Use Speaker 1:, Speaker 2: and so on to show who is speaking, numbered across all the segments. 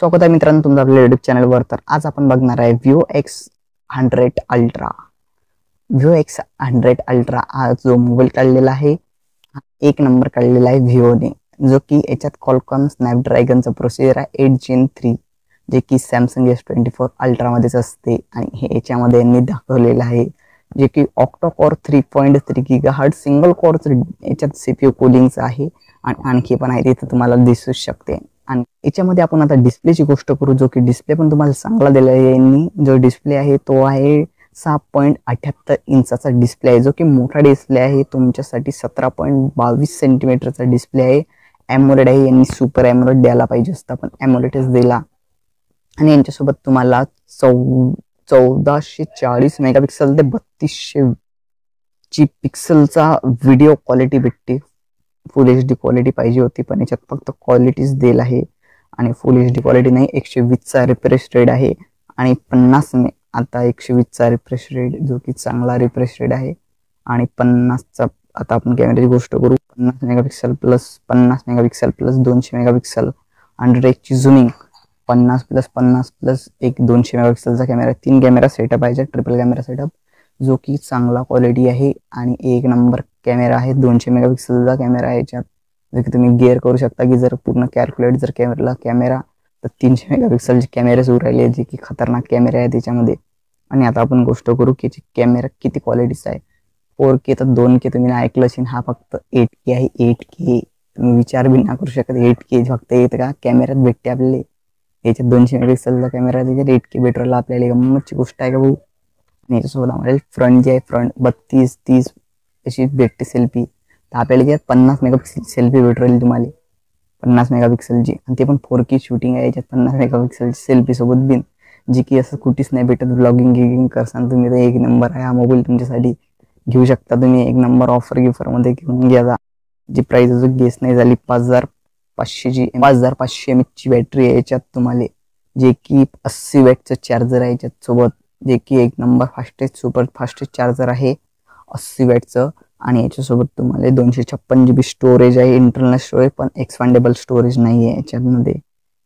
Speaker 1: स्वागत आहे मित्रांनो तुमचं आपल्या YouTube चॅनलवर। तर आज आपण बघणार आहे Vivo X100 Ultra। Vivo X100 Ultra हा जो मोबाईल काढलेला आहे एक नंबर काढलेला आहे Vivo ने, जो की याच्यात Qualcomm Snapdragonचा प्रोसेसर आहे 8 Gen 3, जे की Samsung S24 Ultra मध्येच असते आणि हे याच्यामध्ये यांनी दाखवलेलं आहे, जे की ऑक्टा-कोर 3.3 GHz सिंगल कोर याच्यात CPU कूलिंगचं आहे आणि आणखी पण आहे तिथे तुम्हाला दिसू शकते। आणि याच्यामध्ये आपण आता डिस्प्लेची गोष्ट करू, जो की डिस्प्ले पण तुम्हाला चांगला दिला आहे यांनी। जो डिस्प्ले आहे तो आहे 6.78 इंचाचा डिस्प्ले आहे, जो की मोठा डिस्प्ले आहे तुमच्यासाठी। 17.22 सेंटीमीटरचा डिस्प्ले आहे। एमोलेड आहे, यांनी सुपर एमोलेड द्यायला पाहिजे असतं पण एमोलेडच दिला। आणि यांच्यासोबत तुम्हाला 1440 मेगापिक्सल ते 3200 ची पिक्सलचा व्हिडिओ क्वालिटी भेटते। फुल HD क्वालिटी पाहिजे होती पण याच्यात फक्त क्वालिटीज दिल आहे आणि फुल HD क्वालिटी नाही। 120 चा रिफ्रेश रेट आहे आणि 50 आता 120 चा रिफ्रेश रेट, जो की चांगला रिफ्रेश रेट आहे। आणि 50 चा आता आपण कॅमेराची गोष्ट करू, 50 megapixel plus 50 megapixel plus 200 megapixel 100x ची झूमिंग, 50 प्लस 50 प्लस एक 200 मेगापिक्सलचा कॅमेरा, 3 कॅमेरा सेटअप आहे, ट्रिपल कॅमेरा सेटअप, जो की चांगला क्वालिटी आहे आणि एक नंबर कॅमेरा आहे। 200 मेगापिक्सलचा कॅमेरा आहे याच्यात, जो की तुम्ही गेअर करू शकता की जर पूर्ण कॅल्क्युलेट जर कॅमेरा तर 300 मेगापिक्सलचे कॅमेरे सुरू राहिले, जे की खतरनाक कॅमेरे आहे त्याच्यामध्ये। आणि आता आपण गोष्ट करू की कॅमेरा किती क्वालिटीचा आहे। 4K तर 2K तुम्ही ऐकलं असेल, हा फक्त 8K आहे। 8K तुम्ही विचार बी ना करू शकत, 8K फक्त येतं का कॅमेऱ्यात भेटते आपल्याला। याच्यात 200 मेगापिक्सलचा कॅमेरा, त्याच्यात 8K भेटला आपल्याला, गंमतची गोष्ट आहे का भाऊ। याच्यासोबत आम्हाला फ्रंट जे आहे, फ्रंट 32-30 अशी भेटते सेल्फी, तर आपल्याला याच्यात 50 मेगापिक्सल सेल्फी भेट राहील तुम्हाला, 50 मेगापिक्सलची, आणि ते पण 4K शूटिंग आहे याच्यात 50 मेगापिक्सलची सेल्फी सोबत बिन, जी की असं कुठेच नाही भेटत। व्लॉगिंग गिगिंग करसान तुम्ही तर एक नंबर आहे हा मोबाईल, तुमच्यासाठी घेऊ शकता तुम्ही, एक नंबर ऑफर गिफरमध्ये घेऊन घ्या। जी प्राइस अजून गेस नाही झाली, 5500 mAh ची बॅटरी आहे याच्यात तुम्हाला, जे की 80 वॅटचं चार्जर आहे याच्यात सोबत, जे की एक number fastest super fastest charger आहे 80 वॅटचं। आणि याच्यासोबत तुम्हाला 256 GB स्टोरेज आहे, इंटरनल स्टोरेज, पण एक्सपांडेबल स्टोरेज नाही आहे याच्यामध्ये,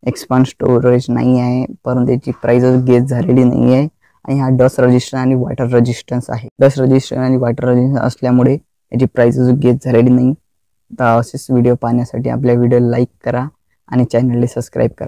Speaker 1: एक्सपांड स्टोरेज नाही आहे, परंतु त्याची प्राइस गेस झालेली नाही आहे। आणि हा डस्ट रजिस्टर आणि वॉटर रेजिस्टन्स आहे, डस्ट रजिस्टर आणि वॉटर रेजिस्टन्स असल्यामुळे याची प्राइस गेस झालेली नाही। तर असेच व्हिडिओ पाहण्यासाठी आपल्या व्हिडिओ लाईक करा आणि चॅनलला सबस्क्राईब करा।